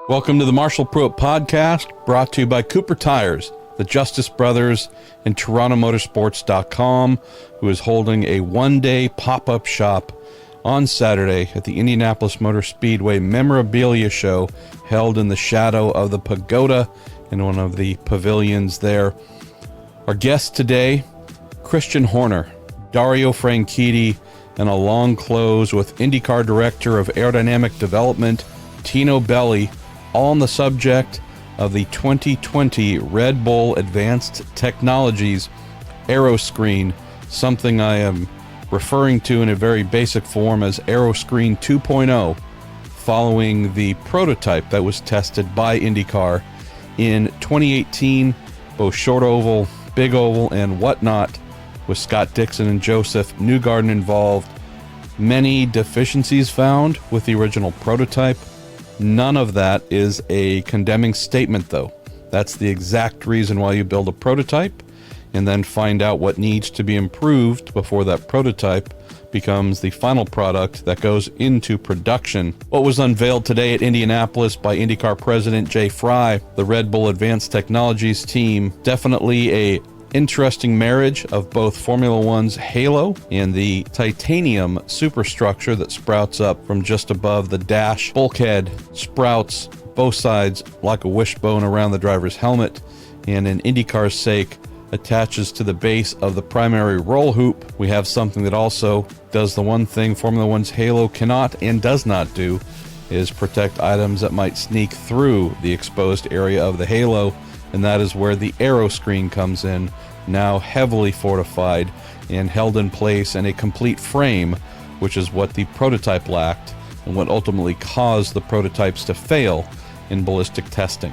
Welcome to the Marshall Pruett Podcast, brought to you by Cooper Tires, the Justice Brothers, and TorontoMotorsports.com, who is holding a one-day pop-up shop on Saturday at the Indianapolis Motor Speedway memorabilia show held in the shadow of the pagoda in one of the pavilions there. Our guests today, Christian Horner, Dario Franchitti, and a long close with IndyCar Director of Aerodynamic Development, Tino Belli, all on the subject of the 2020 Red Bull Advanced Technologies Aeroscreen, something I am referring to in a very basic form as Aeroscreen 2.0, following the prototype that was tested by IndyCar in 2018, both short oval, big oval, and whatnot, with Scott Dixon and Joseph Newgarden involved. Many deficiencies found with the original prototype. None of that is a condemning statement, though. That's the exact reason why you build a prototype and then find out what needs to be improved before that prototype becomes the final product that goes into production. What was unveiled today at Indianapolis by IndyCar President Jay Fry, the Red Bull Advanced Technologies team, definitely a interesting marriage of both Formula One's halo and the titanium superstructure that sprouts up from just above the dash. Bulkhead sprouts both sides like a wishbone around the driver's helmet, and in IndyCar's sake, attaches to the base of the primary roll hoop. We have something that also does the one thing Formula One's halo cannot and does not do, is protect items that might sneak through the exposed area of the halo, and that is where the Aeroscreen comes in, now heavily fortified and held in place in a complete frame, which is what the prototype lacked and what ultimately caused the prototypes to fail in ballistic testing.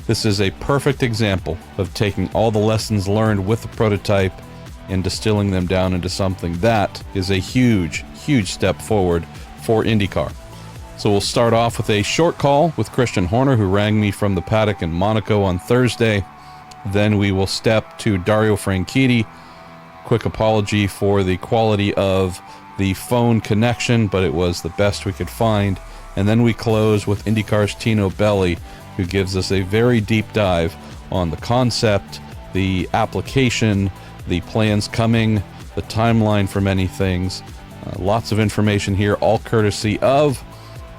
This is a perfect example of taking all the lessons learned with the prototype and distilling them down into something that is a huge, huge step forward for IndyCar. So we'll start off with a short call with Christian Horner, who rang me from the paddock in Monaco on Thursday. Then we will step to Dario Franchitti. Quick apology for the quality of the phone connection, but it was the best we could find. And then we close with IndyCar's Tino Belli, who gives us a very deep dive on the concept, the application, the plans coming, the timeline for many things. Lots of information here, all courtesy of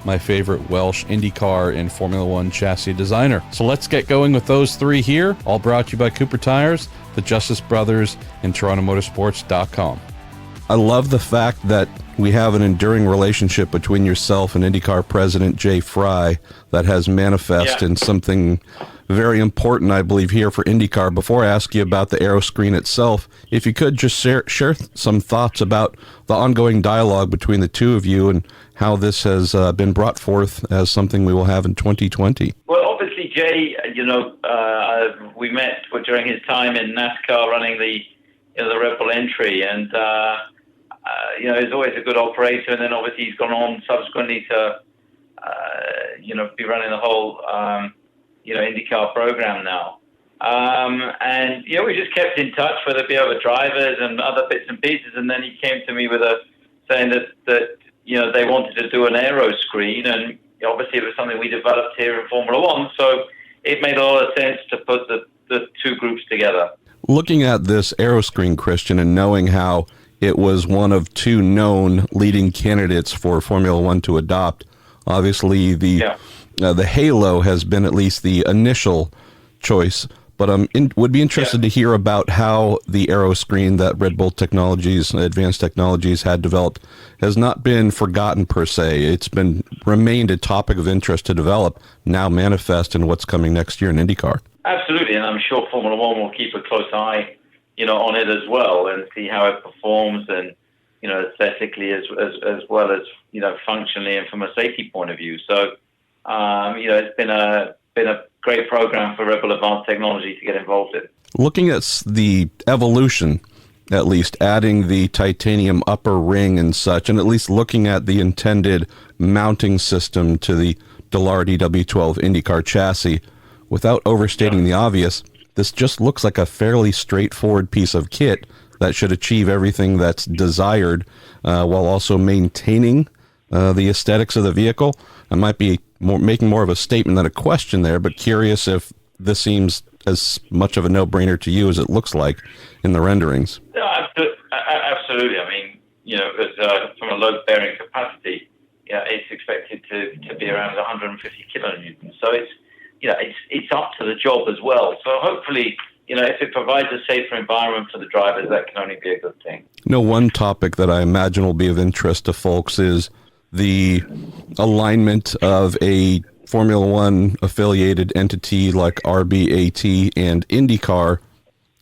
my favorite Welsh IndyCar and Formula One chassis designer. So let's get going with those three here, all brought to you by Cooper Tires, the Justice Brothers, and TorontoMotorsports.com. I love the fact that we have an enduring relationship between yourself and IndyCar President Jay Fry that has manifested in something very important, I believe, here for IndyCar. Before I ask you about the Aeroscreen itself, if you could just share some thoughts about the ongoing dialogue between the two of you and how this has been brought forth as something we will have in 2020. Well, obviously, Jay, we met during his time in NASCAR running the Red Bull entry, and he's always a good operator. And then obviously he's gone on subsequently to be running the whole IndyCar program now. We just kept in touch, whether it be over drivers and other bits and pieces. And then he came to me with saying that they wanted to do an Aeroscreen, and obviously it was something we developed here in Formula One. So it made a lot of sense to put the two groups together. Looking at this Aeroscreen, Christian, and knowing how it was one of two known leading candidates for Formula One to adopt, obviously the halo has been at least the initial choice, but would be interested to hear about how the Aeroscreen that Red Bull Technologies, Advanced Technologies, had developed has not been forgotten per se. It's remained a topic of interest to develop, now manifest in what's coming next year in IndyCar. Absolutely, and I'm sure Formula One will keep a close eye, on it as well, and see how it performs, and aesthetically as well as functionally and from a safety point of view. So, it's been a great program for Red Bull Advanced Technology to get involved in. Looking at the evolution, at least adding the titanium upper ring and such, and at least looking at the intended mounting system to the Dalardi W12 IndyCar chassis, without overstating the obvious, this just looks like a fairly straightforward piece of kit that should achieve everything that's desired while also maintaining the aesthetics of the vehicle. It might be making more of a statement than a question there, but curious if this seems as much of a no-brainer to you as it looks like in the renderings. Yeah, absolutely. I mean, from a load-bearing capacity, it's expected to be around 150 kilonewtons. So it's up to the job as well. So hopefully, if it provides a safer environment for the drivers, that can only be a good thing. One topic that I imagine will be of interest to folks is the alignment of a Formula One affiliated entity like RBAT and IndyCar.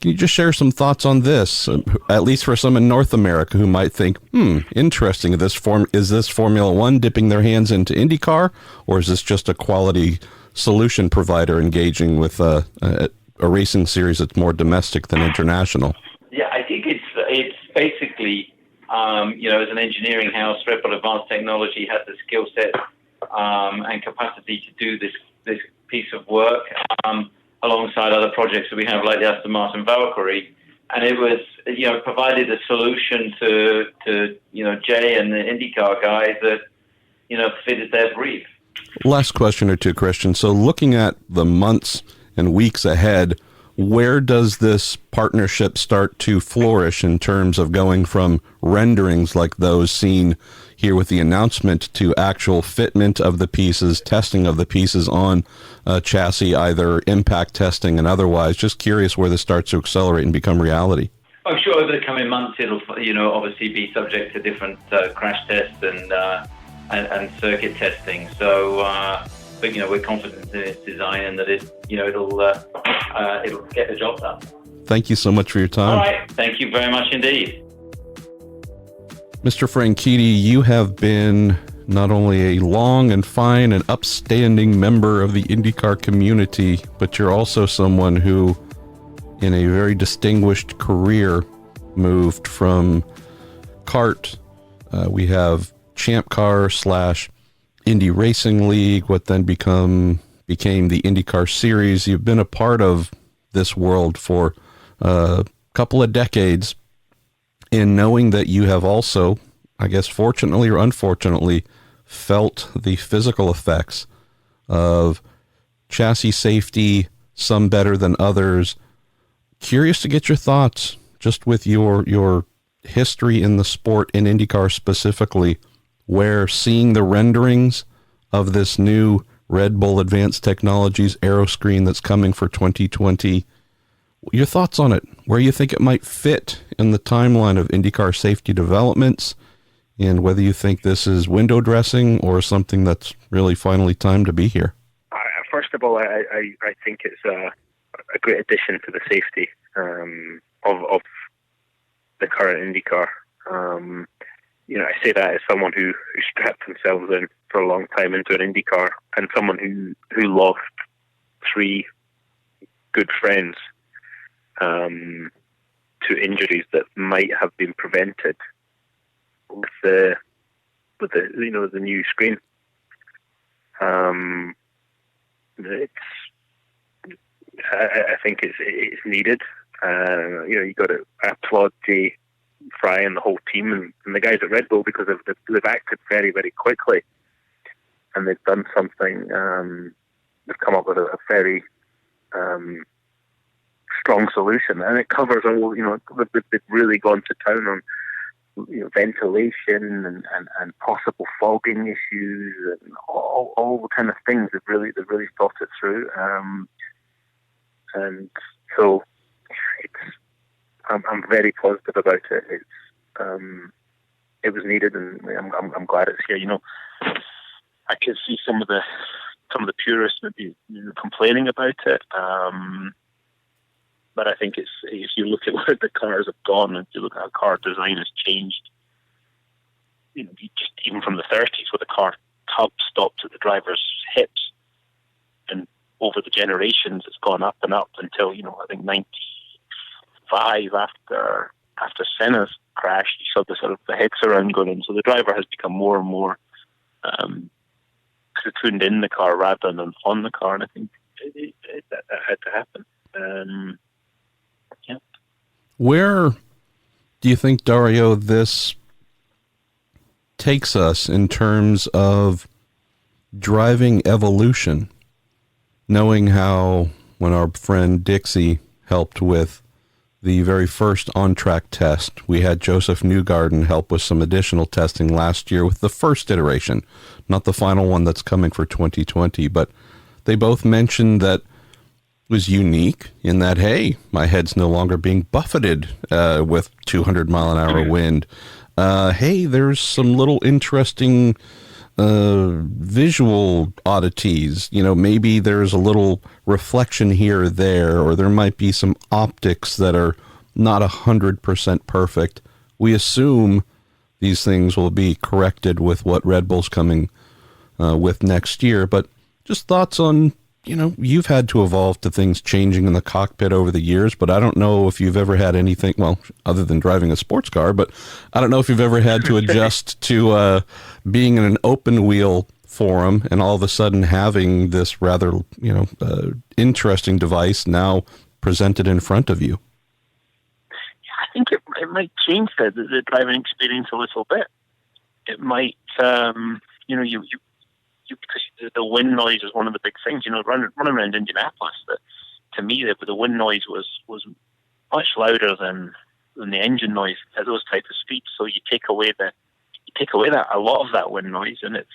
Can you just share some thoughts on this, at least for some in North America who might think, interesting, is this Formula One dipping their hands into IndyCar, or is this just a quality solution provider engaging with a racing series that's more domestic than international? Yeah, I think it's basically, as an engineering house, Red Bull Advanced Technology has the skill set and capacity to do this piece of work alongside other projects that we have, like the Aston Martin Valkyrie. And it was, provided a solution to Jay and the IndyCar guys that, fitted their brief. Last question or two, Christian. So looking at the months and weeks ahead, where does this partnership start to flourish in terms of going from renderings like those seen here with the announcement to actual fitment of the pieces, testing of the pieces on a chassis, either impact testing and otherwise? Just curious where this starts to accelerate and become reality. I'm sure over the coming months it'll, obviously be subject to different crash tests and circuit testing. So, but we're confident in its design and that it'll get the job done. Thank you so much for your time. All right, thank you very much indeed. Mr. Franchitti, you have been not only a long and fine and upstanding member of the IndyCar community, but you're also someone who, in a very distinguished career, moved from kart. We have Champ Car / Indy Racing League, what then became the IndyCar Series. You've been a part of this world for a couple of decades, in knowing that you have also, I guess fortunately or unfortunately, felt the physical effects of chassis safety, some better than others. Curious to get your thoughts, just with your history in the sport, in IndyCar specifically, where seeing the renderings of this new Red Bull Advanced Technologies Aeroscreen that's coming for 2020, your thoughts on it, where you think it might fit in the timeline of IndyCar safety developments, and whether you think this is window dressing or something that's really finally time to be here. First of all, I think it's a great addition to the safety of the current IndyCar. I say that as someone who strapped themselves in for a long time into an IndyCar, and someone who lost 3 good friends to injuries that might have been prevented with the new screen. I think it's needed. You got to applaud Jay Fry and the whole team and the guys at Red Bull, because they've acted very, very quickly, and they've done something. They've come up with a very strong solution, and it covers all. They've really gone to town on ventilation and possible fogging issues and all the kind of things. They've really thought it through, and so I'm very positive about it. It was needed, and I'm glad it's here. I can see some of the purists maybe complaining about it, but I think if you look at where the cars have gone, if you look at how car design has changed, just even from the 30s, where the car hub stopped at the driver's hips, and over the generations it's gone up and up until I think 95 after Senna's crash, you saw the head surround going in. So the driver has become more and more cocooned in the car rather than on the car, and I think that had to happen. Yeah. Where do you think, Dario, this takes us in terms of driving evolution, knowing how when our friend Dixie helped with the very first on-track test, we had Joseph Newgarden help with some additional testing last year with the first iteration, not the final one that's coming for 2020, but they both mentioned that it was unique in that, hey, my head's no longer being buffeted with 200 mile an hour wind. Hey, there's some little interesting visual oddities. You know, maybe there's a little reflection here or there, or there might be some optics that are not 100% perfect. We assume these things will be corrected with what Red Bull's coming with next year, but just thoughts on, you know, you've had to evolve to things changing in the cockpit over the years, but I don't know if you've ever had anything, well, other than driving a sports car, but I don't know if you've ever had to adjust to being in an open wheel forum and all of a sudden having this rather, interesting device now presented in front of you. Yeah, I think it might change the driving experience a little bit. It might, because the wind noise is one of the big things. You know, running around Indianapolis, to me the wind noise was much louder than the engine noise at those type of speeds. So you take away that a lot of that wind noise, and it's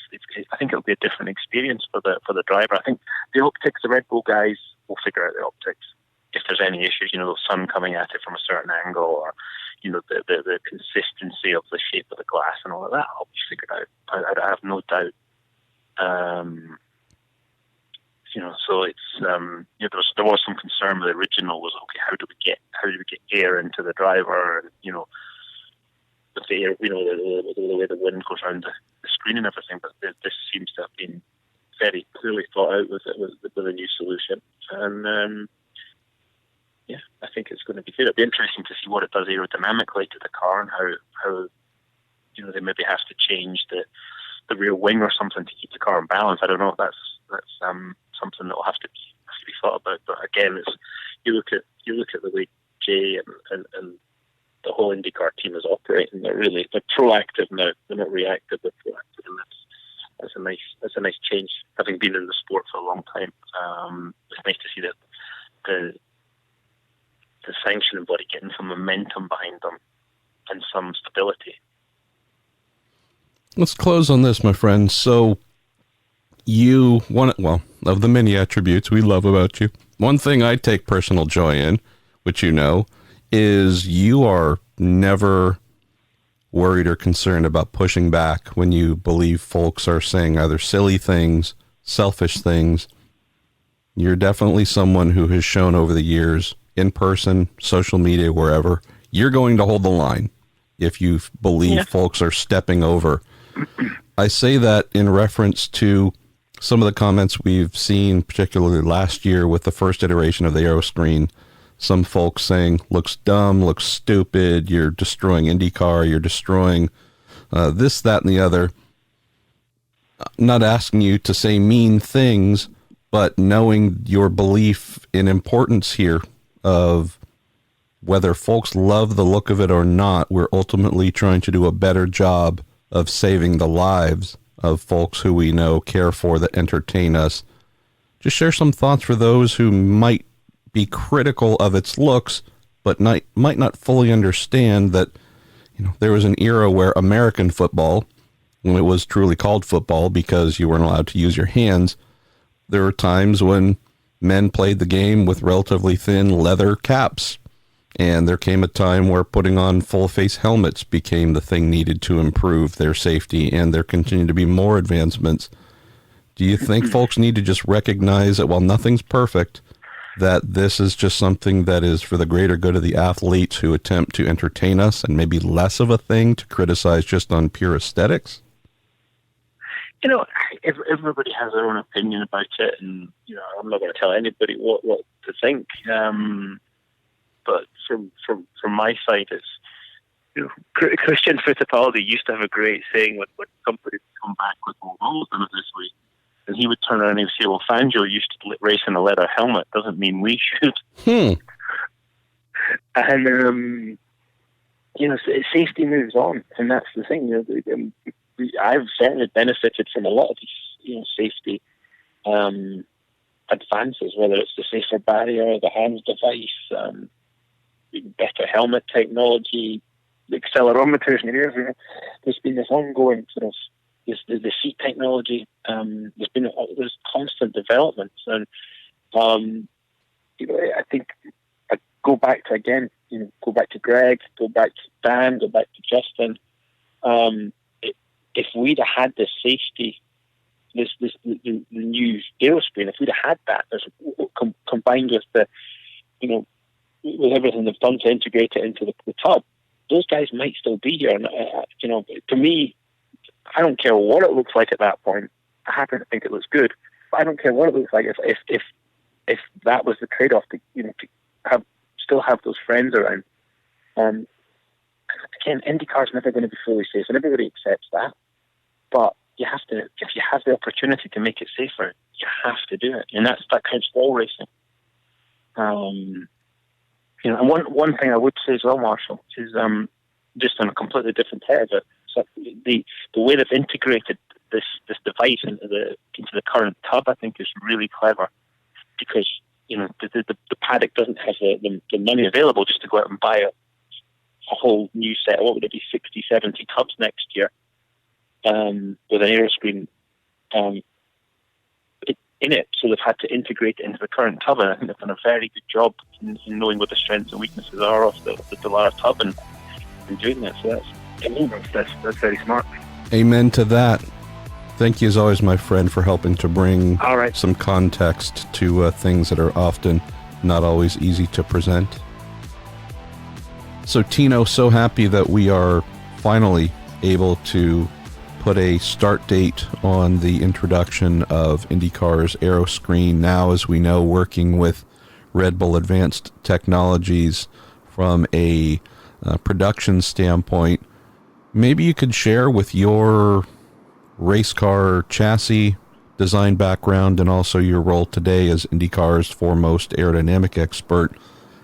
I think it'll be a different experience for the driver. I think the optics, the Red Bull guys will figure out the optics. If there's any issues, the sun coming at it from a certain angle, or the consistency of the shape of the glass and all of that, will be figured out. I have no doubt. So it's there was some concern with the original was, okay, how do we get air into the driver, and with the air, the way the wind goes around the screen and everything. But this seems to have been very clearly thought out with a new solution, and I think it's going to be good. It'll be interesting to see what it does aerodynamically to the car, and how they maybe have to change the rear wing or something to keep the car in balance. I don't know if that's something that will have to be thought about. But again, it's you look at the way Jay and the whole IndyCar team is operating. They're proactive now. They're not reactive. They're proactive, and that's a nice change. Having been in the sport for a long time, it's nice to see that the sanctioning body getting some momentum behind them and some stability. Let's close on this, my friend. So of the many attributes we love about you, one thing I take personal joy in, which is you are never worried or concerned about pushing back when you believe folks are saying either silly things, selfish things. You're definitely someone who has shown over the years, in person, social media, wherever, you're going to hold the line if you believe folks are stepping over. I say that in reference to some of the comments we've seen, particularly last year with the first iteration of the Aeroscreen. Some folks saying, looks dumb, looks stupid, you're destroying IndyCar, you're destroying this, that, and the other. Not asking you to say mean things, but knowing your belief in importance here of whether folks love the look of it or not, we're ultimately trying to do a better job of saving the lives of folks who we know, care for, that entertain us. Just share some thoughts for those who might be critical of its looks, but might not fully understand that there was an era where American football, when it was truly called football because you weren't allowed to use your hands, there were times when men played the game with relatively thin leather caps. And there came a time where putting on full-face helmets became the thing needed to improve their safety, and there continue to be more advancements. Do you think folks need to just recognize that while nothing's perfect, that this is just something that is for the greater good of the athletes who attempt to entertain us, and maybe less of a thing to criticize just on pure aesthetics? Everybody has their own opinion about it, and I'm not going to tell anybody what to think. But from my side, it's Christian Fittipaldi used to have a great saying when somebody would come back with, "Well, I've done it this way," and he would turn around and say, "Well, Fangio used to race in a leather helmet. Doesn't mean we should." And safety moves on, and that's the thing. I've certainly benefited from a lot of these safety advances, whether it's the safer barrier, the hands device, better helmet technology, the accelerometers in the air. There's been this ongoing sort of the seat technology. There's constant developments, and I think I go back to Greg, go back to Dan, go back to Justin. If we'd have had the safety, the new Aeroscreen, if we'd have had that, combined with with everything they've done to integrate it into the tub, those guys might still be here. And to me, I don't care what it looks like at that point. I happen to think it looks good, but I don't care what it looks like if that was the trade-off to still have those friends around. Again, IndyCar's never going to be fully safe, and everybody accepts that. But you have to, if you have the opportunity to make it safer, you have to do it, and that counts for all racing. And one thing I would say as well, Marshall, is just on a completely different head, so the way they've integrated this device into the current tub, I think, is really clever, because the paddock doesn't have the money available just to go out and buy a whole new set. What would it be, 60, 70 tubs next year with an Aeroscreen in it. So they've had to integrate it into the current tub, and I think they've done a very good job in knowing what the strengths and weaknesses are of the Dallara tub and doing that. So that's very smart. Amen to that. Thank you as always, my friend, for helping to bring some context to things that are often not always easy to present. So Tino, so happy that we are finally able to put a start date on the introduction of IndyCar's Aeroscreen, now, as we know, working with Red Bull Advanced Technologies from a production standpoint. Maybe you could share with your race car chassis design background and also your role today as IndyCar's foremost aerodynamic expert,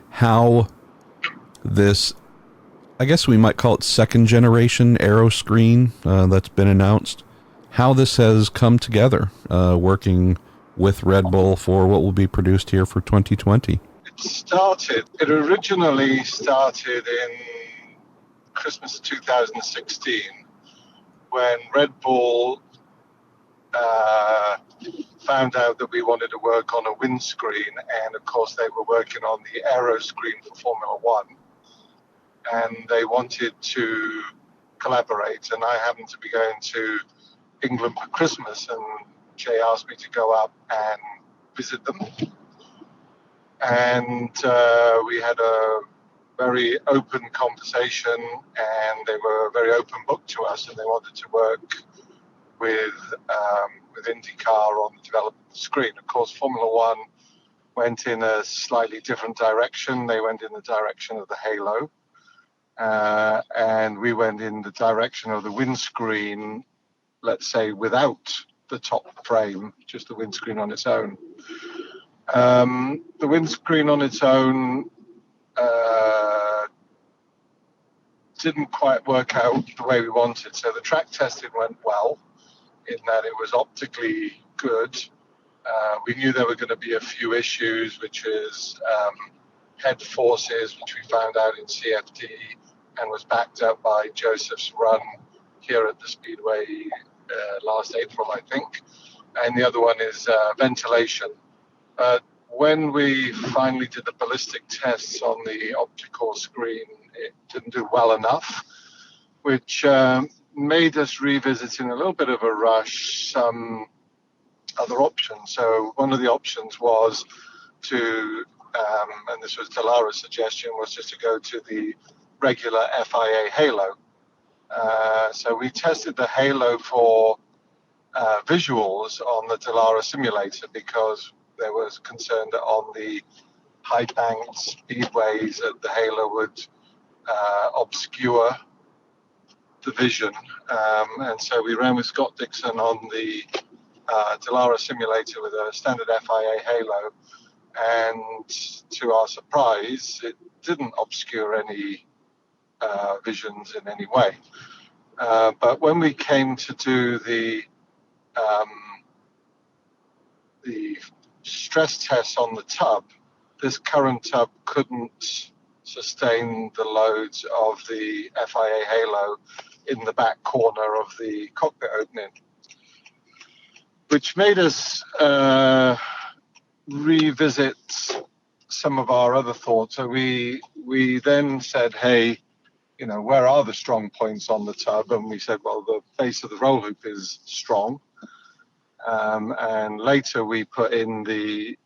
how this, I guess we might call it second generation Aeroscreen that's been announced, how this has come together working with Red Bull for what will be produced here for 2020. It originally started in Christmas of 2016 when Red Bull found out that we wanted to work on a windscreen, and of course they were working on the Aeroscreen for Formula One, and they wanted to collaborate, and I happened to be going to England for Christmas, and Jay asked me to go up and visit them, and we had a very open conversation, and they were a very open book to us, and they wanted to work with IndyCar on the development of the screen. Of course, Formula One went in a slightly different direction. They went in the direction of the halo, and we went in the direction of the windscreen, let's say, without the top frame, just the windscreen on its own. The windscreen on its own didn't quite work out the way we wanted. So the track testing went well in that it was optically good. We knew there were going to be a few issues, which is head forces, which we found out in CFD and was backed up by Joseph's run here at the Speedway last April, I think. And the other one is ventilation. When we finally did the ballistic tests on the optical screen, it didn't do well enough, which made us revisit in a little bit of a rush some other options. So one of the options was to, and this was Dallara's suggestion, was just to go to the regular FIA halo. So we tested the halo for visuals on the Dallara simulator because there was concern that on the high-banked speedways that the halo would obscure the vision. And so we ran with Scott Dixon on the Dallara simulator with a standard FIA halo. And to our surprise, it didn't obscure any visions in any way. But when we came to do the the stress tests on the tub, this current tub couldn't sustain the loads of the FIA halo in the back corner of the cockpit opening, which made us revisit some of our other thoughts. So we then said, hey, where are the strong points on the tub? And we said, well, the base of the roll hoop is strong. And later we put in the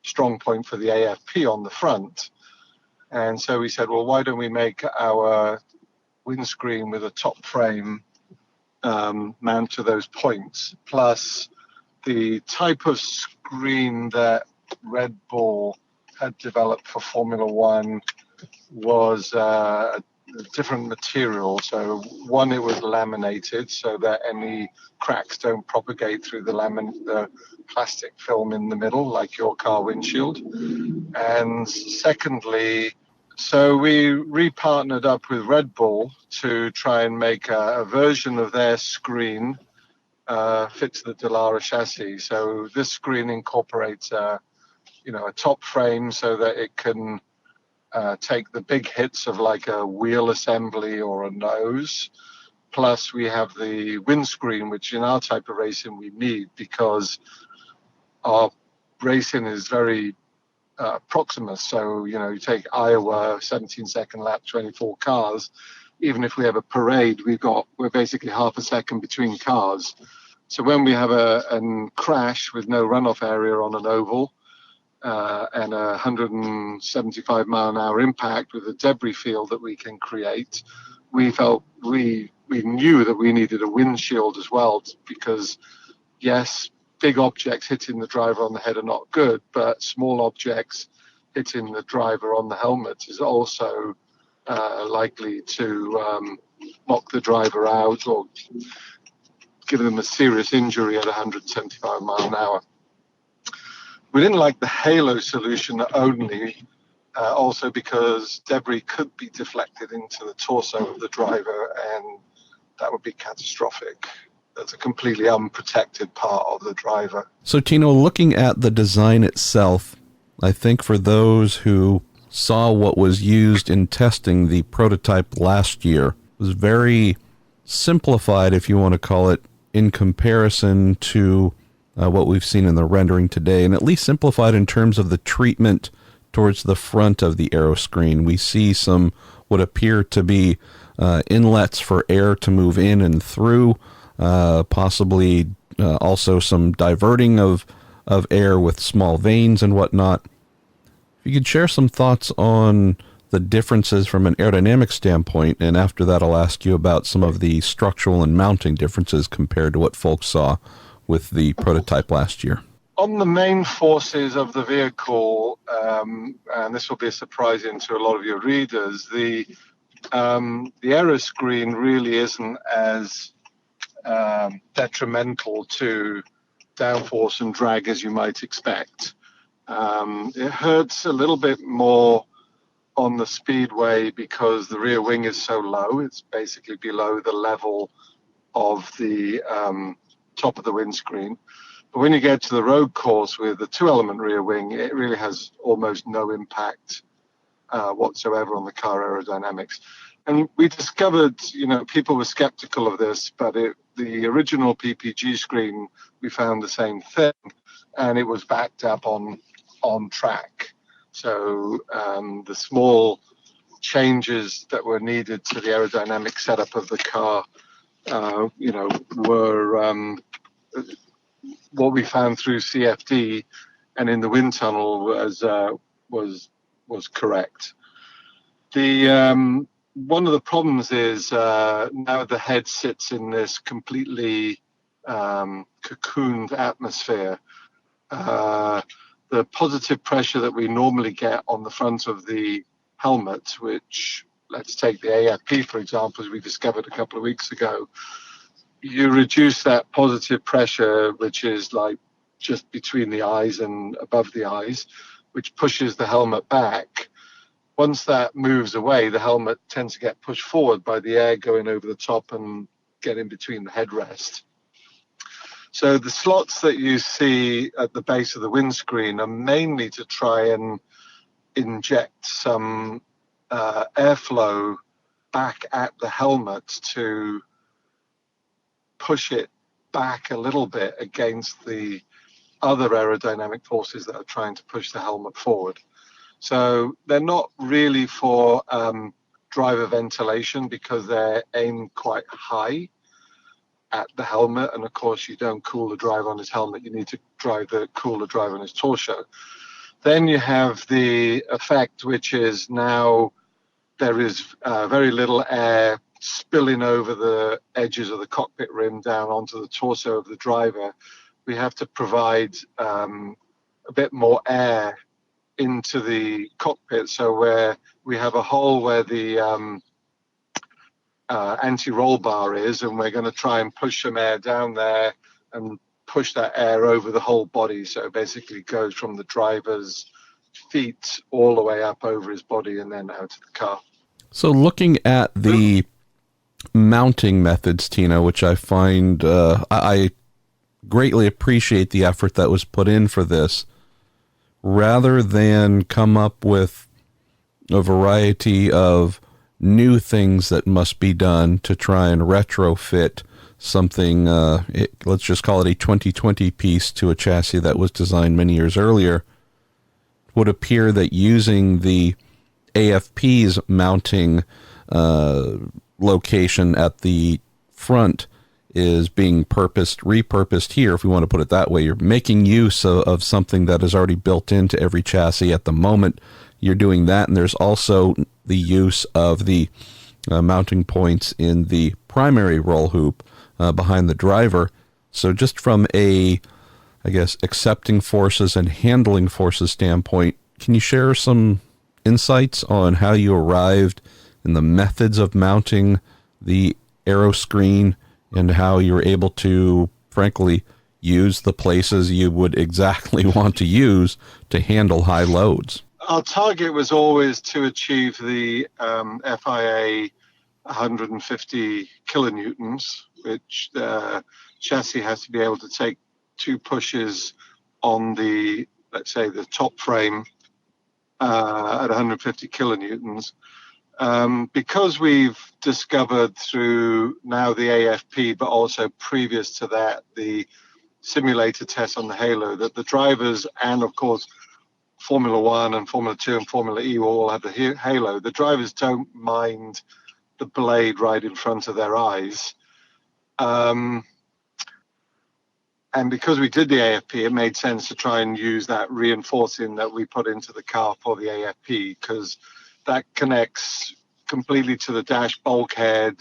strong point for the AFP on the front. And so we said, well, why don't we make our windscreen with a top frame mount to those points, plus the type of screen that Red Bull had developed for Formula One was a different material. So one, it was laminated so that any cracks don't propagate through the plastic film in the middle, like your car windshield. And secondly, so we repartnered up with Red Bull to try and make a version of their screen fit to the Dallara chassis. So this screen incorporates a top frame so that it can take the big hits of like a wheel assembly or a nose. Plus we have the windscreen, which in our type of racing we need because our racing is very Proximus. So, you take Iowa, 17-second lap, 24 cars. Even if we have a parade, we're basically half a second between cars. So when we have a crash with no runoff area on an oval and a 175 mile an hour impact with a debris field that we can create, we felt we knew that we needed a windshield as well, because yes, big objects hitting the driver on the head are not good, but small objects hitting the driver on the helmet is also likely to knock the driver out or give them a serious injury at 175 mile an hour. We didn't like the halo solution only, also because debris could be deflected into the torso of the driver, and that would be catastrophic. That's a completely unprotected part of the driver. So, Tino, looking at the design itself, I think for those who saw what was used in testing the prototype last year, it was very simplified, if you want to call it, in comparison to what we've seen in the rendering today, and at least simplified in terms of the treatment towards the front of the Aeroscreen. We see some what appear to be inlets for air to move in and through, possibly also some diverting of air with small vanes and whatnot. If you could share some thoughts on the differences from an aerodynamic standpoint, and after that I'll ask you about some of the structural and mounting differences compared to what folks saw with the prototype last year. On the main forces of the vehicle, and this will be surprising to a lot of your readers, the Aeroscreen really isn't as detrimental to downforce and drag as you might expect. It hurts a little bit more on the speedway because the rear wing is so low. It's basically below the level of the top of the windscreen. But when you get to the road course with the two-element rear wing, it really has almost no impact whatsoever on the car aerodynamics. And we discovered, people were skeptical of this, but the original PPG screen, we found the same thing, and it was backed up on track. So the small changes that were needed to the aerodynamic setup of the car, were what we found through CFD and in the wind tunnel was correct. The one of the problems is now the head sits in this completely cocooned atmosphere. The positive pressure that we normally get on the front of the helmet, which, let's take the AFP, for example, as we discovered a couple of weeks ago, you reduce that positive pressure, which is like just between the eyes and above the eyes, which pushes the helmet back. Once that moves away, the helmet tends to get pushed forward by the air going over the top and get in between the headrest. So the slots that you see at the base of the windscreen are mainly to try and inject some airflow back at the helmet to push it back a little bit against the other aerodynamic forces that are trying to push the helmet forward. So they're not really for driver ventilation because they're aimed quite high at the helmet, and of course you don't cool the driver on his helmet, you need to cool the driver on his torso. Then you have the effect, which is now there is very little air spilling over the edges of the cockpit rim down onto the torso of the driver. We have to provide a bit more air into the cockpit, so where we have a hole where the anti-roll bar is, and we're going to try and push some air down there and push that air over the whole body, so it basically goes from the driver's feet all the way up over his body and then out of the car. So looking at the mounting methods, Tino, which I find I greatly appreciate the effort that was put in for this, rather than come up with a variety of new things that must be done to try and retrofit something, let's just call it a 2020 piece to a chassis that was designed many years earlier, would appear that using the AFP's mounting location at the front is being repurposed here, if we want to put it that way. You're making use of something that is already built into every chassis at the moment. You're doing that, and there's also the use of the mounting points in the primary roll hoop behind the driver. So just from a, I guess, accepting forces and handling forces standpoint, can you share some insights on how you arrived in the methods of mounting the Aeroscreen and how you were able to, frankly, use the places you would exactly want to use to handle high loads? Our target was always to achieve the FIA 150 kilonewtons, which the chassis has to be able to take 2 pushes on the, let's say, the top frame at 150 kilonewtons. Because we've discovered through now the AFP, but also previous to that, the simulator test on the Halo, that the drivers and, of course, Formula One and Formula 2 and Formula E will all have the Halo. The drivers don't mind the blade right in front of their eyes. And because we did the AFP, it made sense to try and use that reinforcing that we put into the car for the AFP, because that connects completely to the dash bulkhead.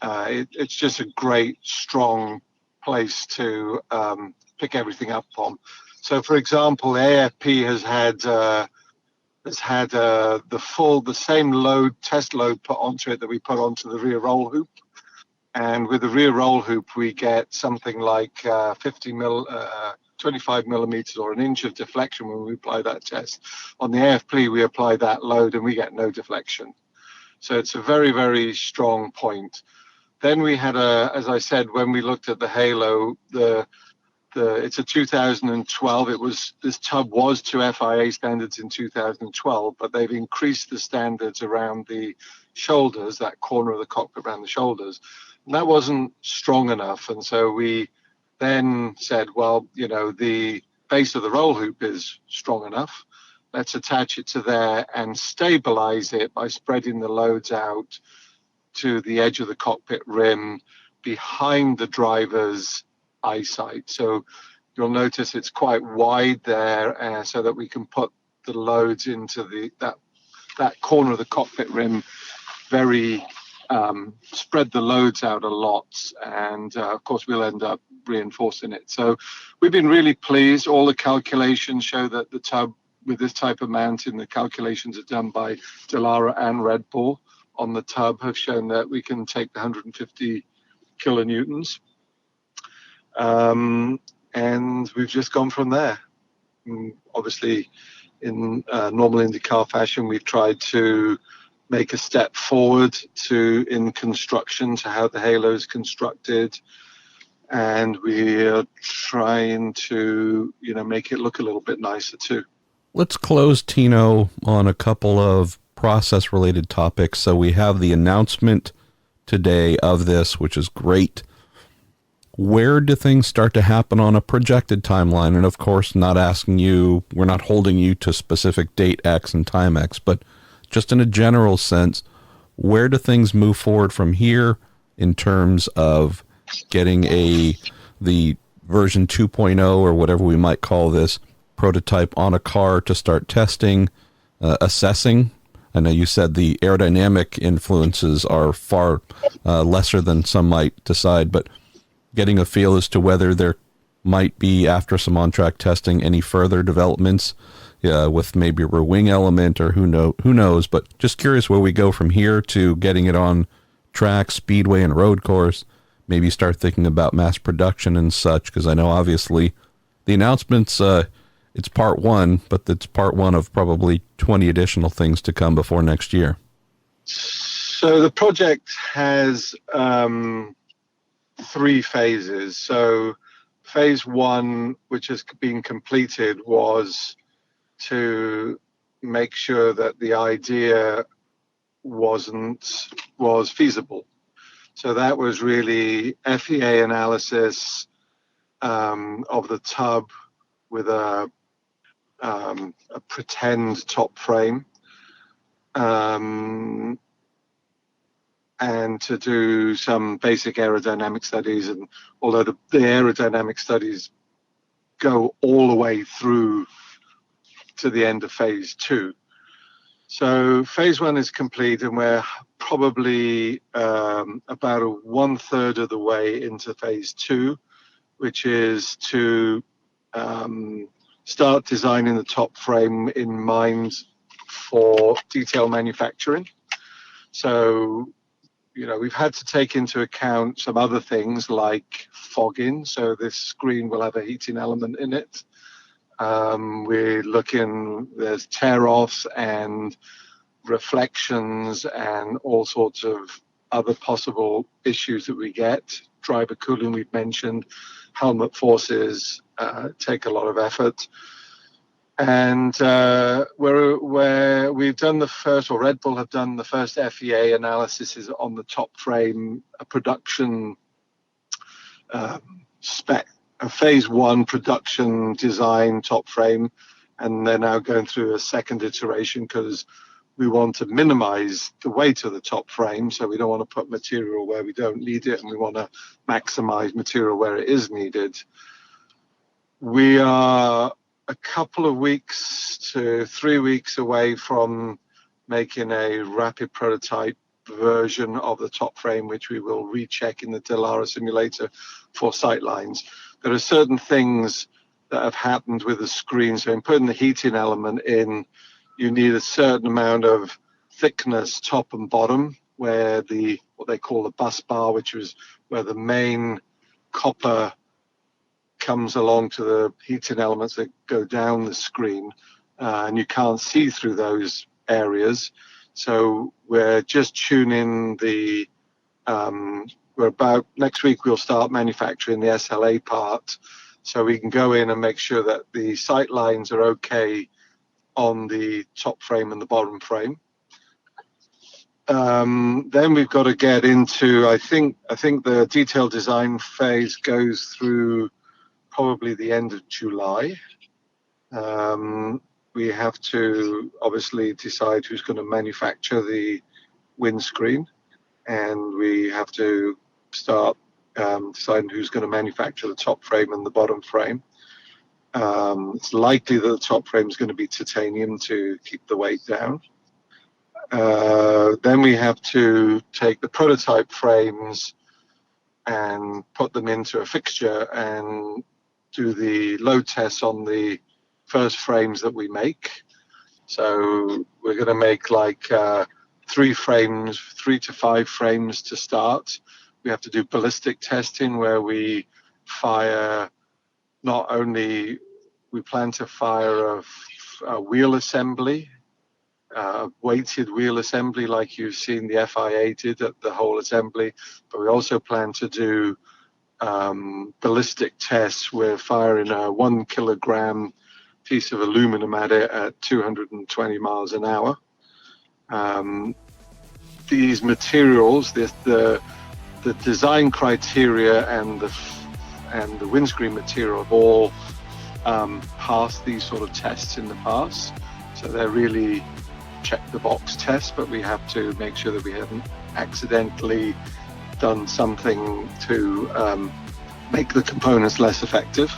It's just a great, strong place to pick everything up from. So, for example, the AFP has had the same test load put onto it that we put onto the rear roll hoop. And with the rear roll hoop, we get something like 25 millimeters or an inch of deflection when we apply that test. On the AFP, we apply that load and we get no deflection. So it's a very, very strong point. Then we had as I said, when we looked at the Halo, it's a 2012. This tub was to FIA standards in 2012, but they've increased the standards around the shoulders, that corner of the cockpit around the shoulders. And that wasn't strong enough. And so we then said, well, the base of the roll hoop is strong enough. Let's attach it to there and stabilize it by spreading the loads out to the edge of the cockpit rim behind the driver's eyesight. So you'll notice it's quite wide there, so that we can put the loads into that corner of the cockpit rim very spread the loads out a lot, and of course we'll end up reinforcing it. So we've been really pleased. All the calculations show that the tub with this type of mounting, the calculations are done by Dallara and Red Bull on the tub, have shown that we can take the 150 kilonewtons. And we've just gone from there. Obviously, in normal IndyCar fashion, we've tried to make a step forward in construction to how the Halo is constructed. and we're trying to, make it look a little bit nicer too. Let's close, Tino, on a couple of process-related topics. So we have the announcement today of this, which is great. Where do things start to happen on a projected timeline? And of course, we're not holding you to specific date X and time X, but just in a general sense, where do things move forward from here in terms of getting the version 2.0 or whatever we might call this prototype on a car to start testing, assessing? I know you said the aerodynamic influences are far lesser than some might decide, but getting a feel as to whether there might be, after some on-track testing, any further developments with maybe a rear wing element, or who knows, but just curious where we go from here to getting it on track, speedway, and road course, maybe start thinking about mass production and such, because I know obviously the announcements, it's part one, but it's part one of probably 20 additional things to come before next year. So the project has 3 phases. So phase 1, which has been completed, was to make sure that the idea was feasible. So that was really FEA analysis of the tub with a pretend top frame, and to do some basic aerodynamic studies. And although the aerodynamic studies go all the way through to the end of phase 2. So phase 1 is complete, and we're probably about 1/3 of the way into phase 2, which is to start designing the top frame in mind for detail manufacturing. So, we've had to take into account some other things like fogging. So this screen will have a heating element in it. There's tear-offs and reflections and all sorts of other possible issues that we get. Driver cooling, we've mentioned. Helmet forces take a lot of effort. And where we've done the first, or Red Bull have done the first FEA analysis, is on the top frame, a production spec, a phase 1 production design top frame, and they're now going through a second iteration because we want to minimize the weight of the top frame. So we don't want to put material where we don't need it, and we want to maximize material where it is needed. We are a couple of weeks to 3 weeks away from making a rapid prototype version of the top frame, which we will recheck in the Delara simulator for sightlines. There are certain things that have happened with the screen. So in putting the heating element in, you need a certain amount of thickness top and bottom, where what they call the bus bar, which is where the main copper comes along to the heating elements that go down the screen, and you can't see through those areas. So we're just tuning next week we'll start manufacturing the SLA part, so we can go in and make sure that the sight lines are okay on the top frame and the bottom frame. Then we've got to get into, I think the detailed design phase goes through probably the end of July. We have to obviously decide who's going to manufacture the windscreen, and we have to start deciding who's going to manufacture the top frame and the bottom frame. It's likely that the top frame is going to be titanium to keep the weight down. Then we have to take the prototype frames and put them into a fixture and do the load tests on the first frames that we make. So we're going to make 3 to 5 frames to start. We have to do ballistic testing, where we fire we plan to fire a wheel assembly, weighted wheel assembly like you've seen the FIA did at the whole assembly, but we also plan to do ballistic tests. We're firing a 1 kilogram piece of aluminum at it at 220 miles an hour. These materials, the design criteria and the windscreen material have all passed these sort of tests in the past. So they're really check the box tests, but we have to make sure that we haven't accidentally done something to make the components less effective.